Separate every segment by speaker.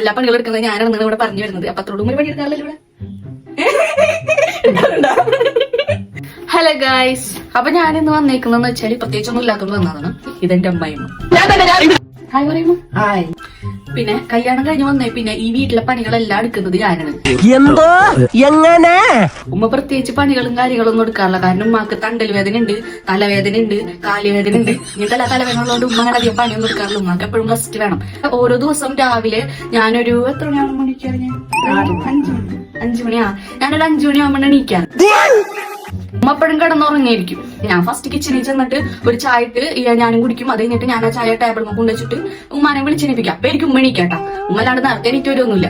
Speaker 1: എല്ലാ പണികളും എടുക്കുന്നത് ഞാനാണെന്നാണ് ഇവിടെ പറഞ്ഞു വരുന്നത്. അപ്പൊ അത്രോടും ഒരു പണി എടുക്കാറില്ല ഇവിടെ. ഹലോ ഗായ്സ്, അപ്പൊ ഞാനിന്ന് വന്നേക്കുന്നതെന്ന് വെച്ചാല് പ്രത്യേകിച്ചൊന്നും ഇല്ലാത്തോണ്ട് വന്നതാണ്. ഇതെന്റെ അമ്മായിമ്മ. ഹായ് പറയുമ്പോ ഹായ്. പിന്നെ കല്യാണം കഴിഞ്ഞ് വന്നേ പിന്നെ ഈ വീട്ടിലെ പണികളെല്ലാം എടുക്കുന്നത് ഞാനാണ്.
Speaker 2: എന്തോ എങ്ങനെ
Speaker 1: ഉമ്മ പ്രത്യേകിച്ച് പണികളും കാര്യങ്ങളൊന്നും എടുക്കാറില്ല. കാരണം ഉമ്മാക്ക് തണ്ടൽ വേദന ഉണ്ട്, തലവേദന ഉണ്ട്, കാലുവേദന ഉണ്ട്. ഇങ്ങനത്തെ എല്ലാ തലവേദന ഉള്ളതുകൊണ്ട് ഉമ്മ അങ്ങനെ അധികം പണിയൊന്നും എടുക്കാറില്ല. ഉമ്മാക്ക് എപ്പോഴും റെസ്റ്റ് വേണം. ഓരോ ദിവസം രാവിലെ ഞാനൊരു എത്ര മണിക്കാണ് ഞാൻ 5 മണിയാ. ഞാനൊരു 5 മണിയാകുമ്പോൾ എണീക്കാൻ. ഉമ്മ എപ്പോഴും കിടന്നുറങ്ങിയിരിക്കും. ഞാൻ ഫസ്റ്റ് കിച്ചണിൽ ചെന്നിട്ട് ഒരു ചായ ഇട്ട് ഞാനും കുടിക്കും. അത് കഴിഞ്ഞിട്ട് ഞാൻ ആ ചായ ടേബിൾ കൊണ്ടുവച്ചിട്ട് ഉമ്മാനെ വിളിച്ചെണിപ്പിക്കാം. അപ്പൊ എനിക്ക് ഉമ്മ എണീക്കാട്ടാ. ഉമ്മ അല്ലാണ്ട് നേരത്തെ എനിക്ക് വരുമൊന്നുമില്ല.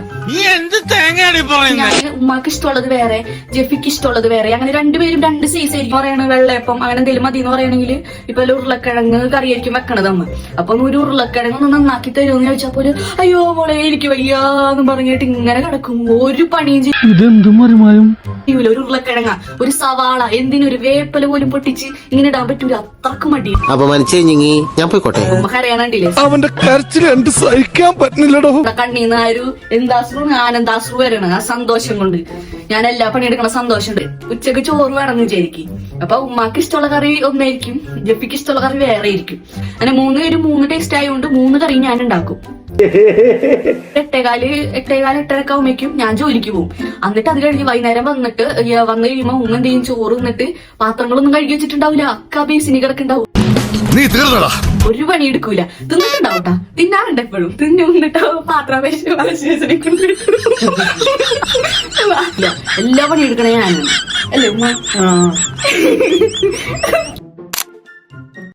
Speaker 1: ഞാൻ ഉമ്മാക്ക് ഇഷ്ടമുള്ളത് വേറെ, ജെഫിക്ക് ഇഷ്ടമുള്ളത് വേറെ. അങ്ങനെ രണ്ടുപേരും 2 സൈസ് ആയിരിക്കും. പറയണ വെള്ളയപ്പം അങ്ങനെ എന്തെങ്കിലും മതി എന്ന് പറയണെങ്കിൽ ഇപ്പൊ ഉരുളക്കിഴങ്ങ് കറിയായിരിക്കും വെക്കണത് അമ്മ. അപ്പൊ ഒരു ഉരുളക്കിഴങ്ങ് ഒന്ന് നന്നാക്കി തരുമെന്ന് ചോദിച്ചപ്പോ അയ്യോ മോളെ എനിക്ക് വയ്യാന്ന് പറഞ്ഞിട്ട് ഇങ്ങനെ കിടക്കും. ഒരു പണിയും ചെയ്യൂല. ഒരു ഉരുളക്കിഴങ്ങ, ഒരു സവാള, എന്തിനൊരു വേപ്പല പോലും പൊട്ടിച്ച് ഇങ്ങനെ ഇടാൻ പറ്റൂല. അത്രക്ക് മടി.
Speaker 3: ഞാൻ പോയിക്കോട്ടെ.
Speaker 1: ഉമ്മ കരയാണ്ടില്ലേ,
Speaker 2: അവന്റെ കരച്ചിൽ കണ്ട് സഹിക്കാൻ പറ്റുന്നില്ലടോ.
Speaker 1: കണ്ണീന്ന് ആ ഒരു എന്താശ്രു ആനന്ദാശ്രു വരണം. ആ സന്തോഷം കൊണ്ട് ഞാൻ എല്ലാ പണിയെടുക്കണ സന്തോഷമുണ്ട്. ഉച്ചക്ക് ചോറ് വേണമെന്ന് വിചാരിക്കും. അപ്പൊ ഉമ്മാക്ക് ഇഷ്ടമുള്ള കറി ഒന്നായിരിക്കും, ജപ്പിക്ക് ഇഷ്ടമുള്ള കറി വേറെ ആയിരിക്കും. അങ്ങനെ 3 പേരും 3 ടേസ്റ്റ് ആയതുകൊണ്ട് 3 കറി ഞാൻ ഉണ്ടാക്കും. 8:15 ആവുമ്പോഴേക്കും ഞാൻ ജോലിക്ക് പോകും. എന്നിട്ട് അത് കഴിഞ്ഞ് വൈകുന്നേരം വന്നു കഴിയുമ്പോ ഉമ്മ എന്തെങ്കിലും ചോറ് നിന്നിട്ട് പാത്രങ്ങളൊന്നും കഴുകി വെച്ചിട്ടുണ്ടാവില്ല. അക്ക ബേസിനി കിടക്കുണ്ടാവും. ഒരു പണി എടുക്കൂല. തിന്നിട്ടുണ്ടാവട്ടാ, തിന്നാറുണ്ട് എപ്പോഴും. തിന്നിട്ടോ പാത്രം എല്ലാ പണി എടുക്കണേ ഞാനാണ് അല്ലേ ഉമ്മ?